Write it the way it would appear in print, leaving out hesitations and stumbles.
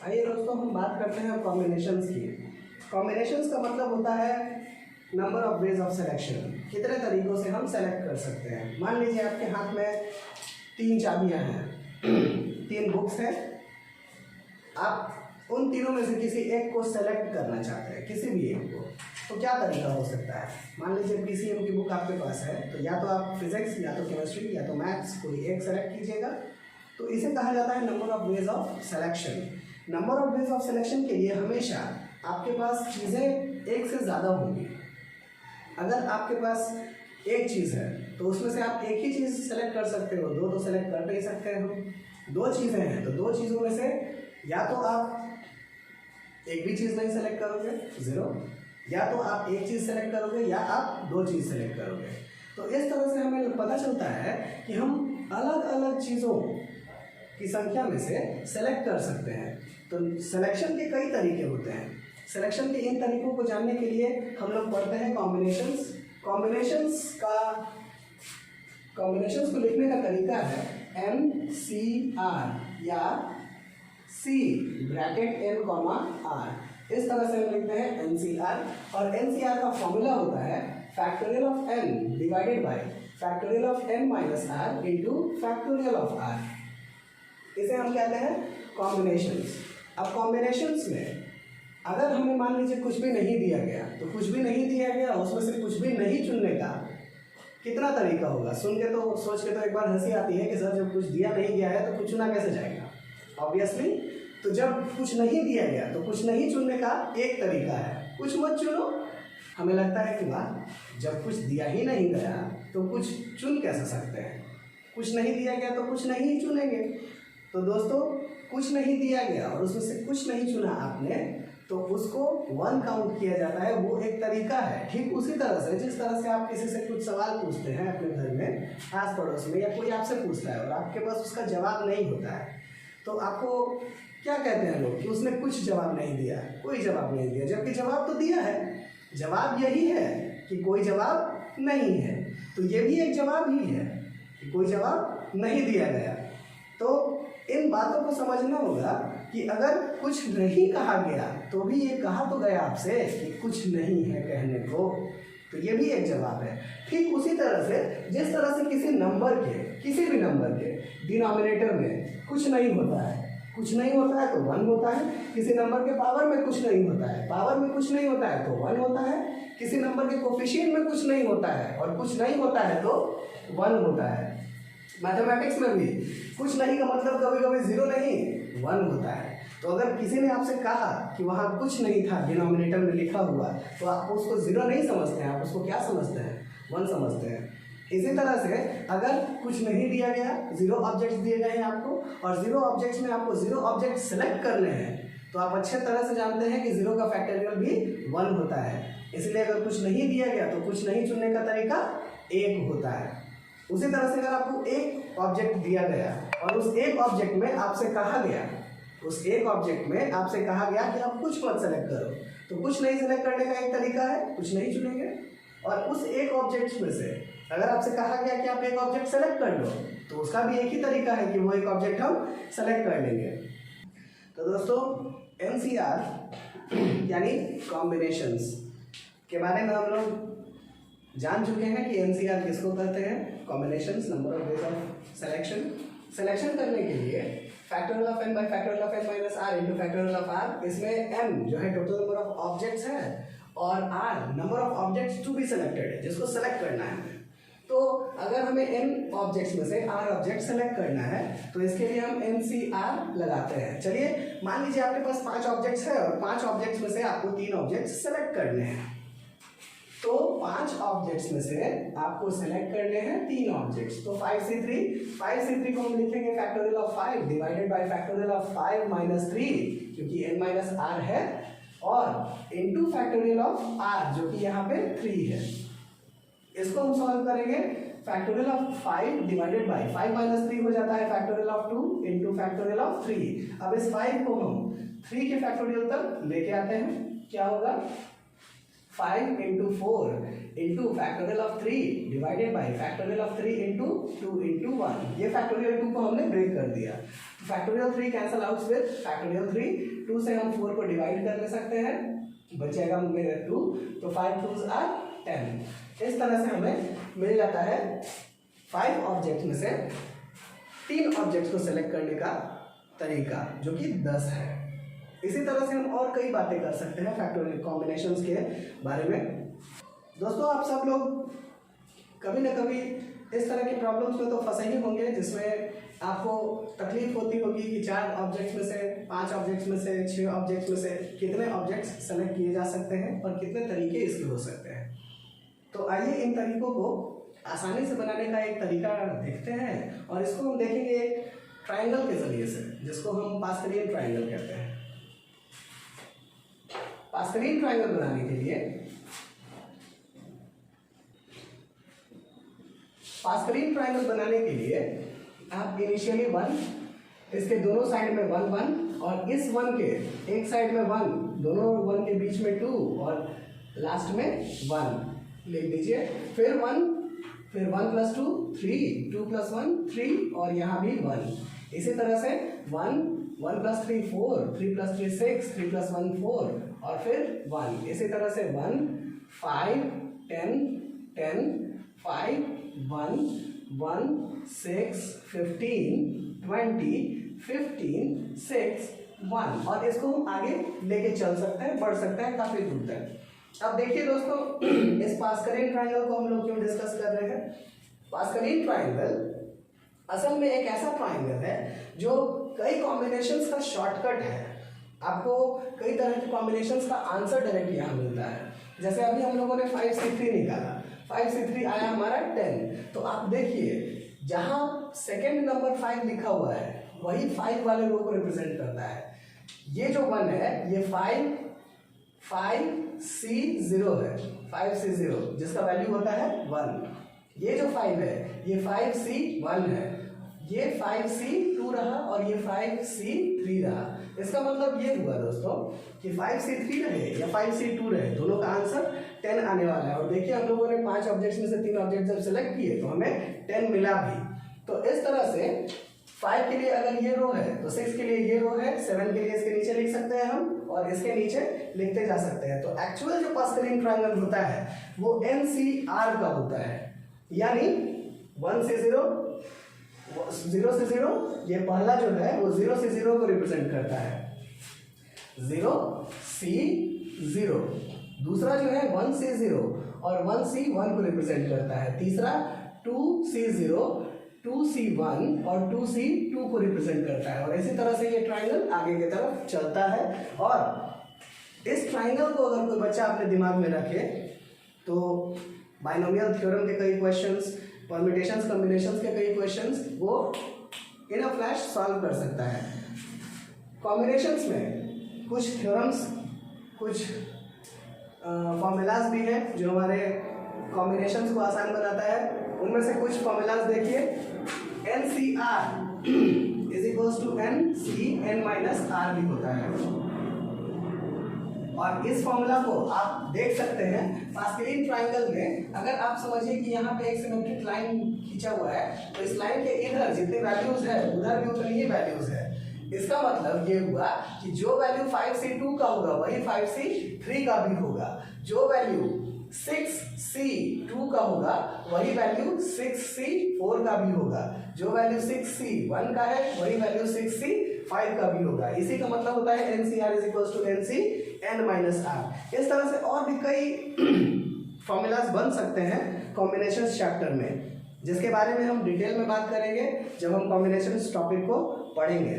आइए दोस्तों हम बात करते हैं कॉम्बिनेशंस की। कॉम्बिनेशंस का मतलब होता है number of ways of selection, कितने तरीक़ों से हम सेलेक्ट कर सकते हैं। मान लीजिए आपके हाथ में 3 चाबियां हैं, 3 बुक्स हैं, आप उन तीनों में से किसी एक को सेलेक्ट करना चाहते हैं, किसी भी एक को, तो क्या तरीका हो सकता है। मान लीजिए पीसीएम की बुक आपके पास है, तो या तो आप फिजिक्स या तो केमिस्ट्री या तो मैथ्स कोई एक सेलेक्ट कीजिएगा, तो इसे कहा जाता है number of ways of selection. Number of ways of selection के लिए हमेशा आपके पास चीज़ें एक से ज़्यादा होंगी। अगर आपके पास एक चीज़ है तो उसमें से आप एक ही चीज़ सेलेक्ट कर सकते हो, 2 तो सेलेक्ट कर नहीं सकते हम। 2 चीज़ें हैं तो 2 चीज़ों में से या तो आप एक भी चीज़ नहीं सेलेक्ट करोगे 0, या तो आप एक चीज़ सेलेक्ट करोगे या आप 2 चीज़ सेलेक्ट करोगे। तो इस तरह से हमें पता चलता है कि हम अलग अलग चीज़ों की संख्या में से सेलेक्ट कर सकते हैं। तो सिलेक्शन के कई तरीके होते हैं। सिलेक्शन के इन तरीकों को जानने के लिए हम लोग पढ़ते हैं कॉम्बिनेशंस। कॉम्बिनेशंस को लिखने का तरीका है MCR या C bracket N comma R। इस तरह से हम लिखते हैं NCR, और NCR का फॉर्मूला होता है factorial of N divided by factorial of N minus R into factorial of R। इसे हम कहते हैं कॉम्बिनेशंस। अब कॉम्बिनेशंस में अगर हमें मान लीजिए कुछ भी नहीं दिया गया, तो कुछ भी नहीं दिया गया उसमें से कुछ भी नहीं चुनने का कितना तरीका होगा। सुन के तो सोच के तो एक बार हंसी आती है कि सर जब कुछ दिया नहीं गया है तो कुछ चुना कैसे जाएगा। ऑब्वियसली तो जब कुछ नहीं दिया गया तो कुछ नहीं चुनने का एक तरीका है, कुछ मत चुनो। हमें लगता है कि वाह जब कुछ दिया ही नहीं गया तो कुछ चुन कैसे सकते हैं, कुछ नहीं दिया गया तो कुछ नहीं चुनेंगे। तो दोस्तों कुछ नहीं दिया गया और उसमें से कुछ नहीं चुना आपने, तो उसको 1 काउंट किया जाता है। वो एक तरीका है। ठीक उसी तरह से जिस तरह से आप किसी से कुछ सवाल पूछते हैं अपने घर में, आस पड़ोस में, या कोई आपसे पूछता है और आपके पास उसका जवाब नहीं होता है, तो आपको क्या कहते हैं लोग कि उसने कुछ जवाब नहीं दिया, कोई जवाब नहीं दिया, जबकि जवाब तो दिया है। जवाब यही है कि कोई जवाब नहीं है, तो ये भी एक जवाब ही है कि कोई जवाब नहीं दिया गया। तो इन बातों को समझना होगा कि अगर कुछ नहीं कहा गया तो भी ये कहा तो गया आपसे कि कुछ नहीं है कहने को, तो ये भी एक जवाब है। ठीक उसी तरह से जिस तरह से किसी नंबर के, किसी भी नंबर के डिनोमिनेटर में कुछ नहीं होता है, कुछ नहीं होता है तो 1 होता है। किसी नंबर के पावर में कुछ नहीं होता है, पावर में कुछ नहीं होता है तो 1 होता है। किसी नंबर के कोफिशिएंट में कुछ नहीं होता है और कुछ नहीं होता है तो 1 होता है। मैथमेटिक्स में भी कुछ नहीं का मतलब कभी कभी 0 नहीं 1 होता है। तो अगर किसी ने आपसे कहा कि वहाँ कुछ नहीं था डिनोमिनेटर में लिखा हुआ, तो आप उसको 0 नहीं समझते हैं, आप उसको क्या समझते हैं, 1 समझते हैं। इसी तरह से अगर कुछ नहीं दिया गया, 0 ऑब्जेक्ट्स दिए गए हैं आपको, और 0 ऑब्जेक्ट्स में आपको 0 ऑब्जेक्ट सेलेक्ट करने हैं, तो आप अच्छे तरह से जानते हैं कि 0 का फैक्टोरियल भी 1 होता है। इसलिए अगर कुछ नहीं दिया गया तो कुछ नहीं चुनने का तरीका 1 होता है। उसी तरह से अगर आपको एक ऑब्जेक्ट दिया गया और उस एक ऑब्जेक्ट में आपसे कहा गया, उस एक ऑब्जेक्ट में आपसे कहा गया कि आप कुछ मत सेलेक्ट करो, तो कुछ नहीं सेलेक्ट करने का एक तरीका है, कुछ नहीं चुनेंगे। और उस एक ऑब्जेक्ट में से अगर आपसे कहा गया कि आप एक ऑब्जेक्ट सेलेक्ट कर लो, तो उसका भी एक ही तरीका है कि वो एक ऑब्जेक्ट हम सेलेक्ट कर लेंगे। तो दोस्तों NCR यानी कॉम्बिनेशंस के बारे में हम लोग जान चुके हैं कि NCR किसको कहते हैं, combinations, number of ways of selection. Selection करने के लिए factorial of n bye factorial of n minus r into factorial of r, इसमें m जो है टोटल नंबर ऑफ ऑब्जेक्ट्स है और r number of objects to be selected है, जिसको सेलेक्ट करना है हमें। तो अगर हमें n ऑब्जेक्ट्स में से r ऑब्जेक्ट सेलेक्ट करना है तो इसके लिए हम NCR लगाते हैं। चलिए मान लीजिए आपके पास 5 ऑब्जेक्ट्स है और 5 ऑब्जेक्ट्स में से आपको 3 ऑब्जेक्ट्स सेलेक्ट करने हैं। तो 5 ऑब्जेक्ट्स में से आपको सेलेक्ट करने हैं 3 ऑब्जेक्ट्स। तो 5C3 को हम लिखेंगे factorial of 5 divided by factorial of 5 minus 3, क्योंकि n माइनस r है, और इनटू फैक्टोरियल ऑफ r जो कि यहाँ पे 3 है। इसको हम सॉल्व करेंगे। Factorial of 5 divided by 5 minus 3 हो जाता है factorial of 2 into factorial of 3। अब इस 5 को हम 3 के फैक्टोरियल तक लेके आते हैं, क्या होगा 5 into 4 into factorial of 3 divided by factorial of 3 into 2 into 1। ये फैक्टोरियल 2 को हमने ब्रेक कर दिया। Factorial 3 cancel out with factorial 3, 2 से हम 4 को डिवाइड कर ले सकते हैं, बचेगा मेरे 2, तो 5 2s are 10। इस तरह से हमें मिल जाता है 5 ऑब्जेक्ट में से 3 ऑब्जेक्ट्स को सेलेक्ट करने का तरीका, जो कि 10 है। इसी तरह से हम और कई बातें कर सकते हैं फैक्टोरियल कॉम्बिनेशंस के बारे में। दोस्तों, आप सब लोग कभी ना कभी इस तरह की प्रॉब्लम्स में तो फंसे ही होंगे, जिसमें आपको तकलीफ होती होगी कि 4 ऑब्जेक्ट्स में से, 5 ऑब्जेक्ट्स में से, 6 ऑब्जेक्ट्स में से कितने ऑब्जेक्ट्स सेलेक्ट किए जा सकते हैं और कितने तरीके इसके हो सकते हैं। तो आइए इन तरीकों को आसानी से बनाने का एक तरीका देखते हैं, और इसको हम देखेंगे एक ट्राइंगल के जरिए से, जिसको हम पास्कलियन ट्राइंगल कहते हैं। पास्कलियन ट्राइंगल बनाने के लिए आप इनिशियली 1, इसके दोनों साइड में 1 1, और इस 1 के एक साइड में 1, दोनों 1 के बीच में 2, और लास्ट में 1 लिख दीजिए। फिर 1, फिर 1 + 2 3, 2 + 1 3, और यहाँ भी 1। इसी तरह से 1 1 + 3 4, 3 + 3 6, 3 + 1 4, और फिर 1। इसी तरह से 1 5 10 10 5 1 1 6 15 20 15 6 1, और इसको हम आगे लेके चल सकते हैं, बढ़ सकते हैं काफी दूर तक। अब देखिए दोस्तों, इस पास्कलियन ट्राइंगल को हम लोग क्यों डिस्कस कर रहे हैं। पास्कलियन ट्राइंगल असल में एक ऐसा ट्राइंगल है जो कई कॉम्बिनेशंस का शॉर्टकट है। आपको कई तरह के कॉम्बिनेशंस का आंसर डायरेक्ट यहाँ मिलता है। जैसे अभी हम लोगों ने 5C3 निकाला, 5C3 आया हमारा 10। तो आप देखिए, जहां सेकेंड नंबर 5 लिखा हुआ है वही 5 वाले रो को रिप्रेजेंट करता है। ये जो 1 है ये 5C0 है, 5C0 जिसका वैल्यू होता है 1। ये जो 5 है ये 5C1 है, ये 5C2 रहा, और ये 5C3 रहा। इसका मतलब ये हुआ दोस्तों कि 5C3 रहे या 5C2 रहे, दोनों का आंसर 10 आने वाला है। और देखिए, हम लोगों ने 5 ऑब्जेक्ट्स में से 3 ऑब्जेक्ट जब सेलेक्ट किए तो हमें 10 मिला भी। तो इस तरह से 5 के लिए अगर ये रो है तो 6 के लिए ये रो है, 7 के लिए इसके नीचे लिख सकते हैं हम, और इसके नीचे लिखते जा सकते हैं। तो एक्चुअल जो पास्कलियन ट्राइंगल होता है वो NCR का होता है, यानी 1 से 0, 0 से 0, ये पहला जो है वो 0 से 0 को रिप्रेजेंट करता है, 0C0। दूसरा जो है 1 से 0 और 1C1 को रिप्रेजेंट करता है। तीसरा 2C0, 2C1 और 2C2 को रिप्रेजेंट करता है। और इसी तरह से ये ट्राइंगल आगे की तरफ चलता है। और इस ट्राइंगल को अगर कोई बच्चा अपने दिमाग में रखे तो बाइनोमियल थ्योरम के कई क्वेश्चंस, परम्यूटेशंस कॉम्बिनेशंस के कई क्वेश्चंस वो इन अ फ्लैश सॉल्व कर सकता है। कॉम्बिनेशंस में कुछ थ्योरम्स, कुछ फॉर्मूलाज भी हैं जो हमारे कॉम्बिनेशंस को आसान बनाता है। उनमें से कुछ फॉर्मूलाज देखिए। NCR = NC(n-r) भी होता है। और इस फॉर्मूला को आप देख सकते हैं पास्कलियन ट्राइंगल में। अगर आप समझिए कि यहाँ पे एक सिमेट्रिक लाइन खींचा हुआ है, तो इस लाइन के इधर जितने वैल्यूज है उधर भी उतनी ही वैल्यूज है। इसका मतलब ये हुआ कि जो वैल्यू 5C2 का होगा वही 5C3 का भी होगा, जो वैल्यू 6C2 का होगा वही वैल्यू 6C4 का भी होगा, जो वैल्यू 6C1 का है वही वैल्यू 6C5 का भी होगा। इसी का मतलब होता है NCR = NC(n-r)। इस तरह से और भी कई फॉर्मूलाज बन सकते हैं कॉम्बिनेशंस चैप्टर में, जिसके बारे में हम डिटेल में बात करेंगे जब हम कॉम्बिनेशंस टॉपिक को पढ़ेंगे।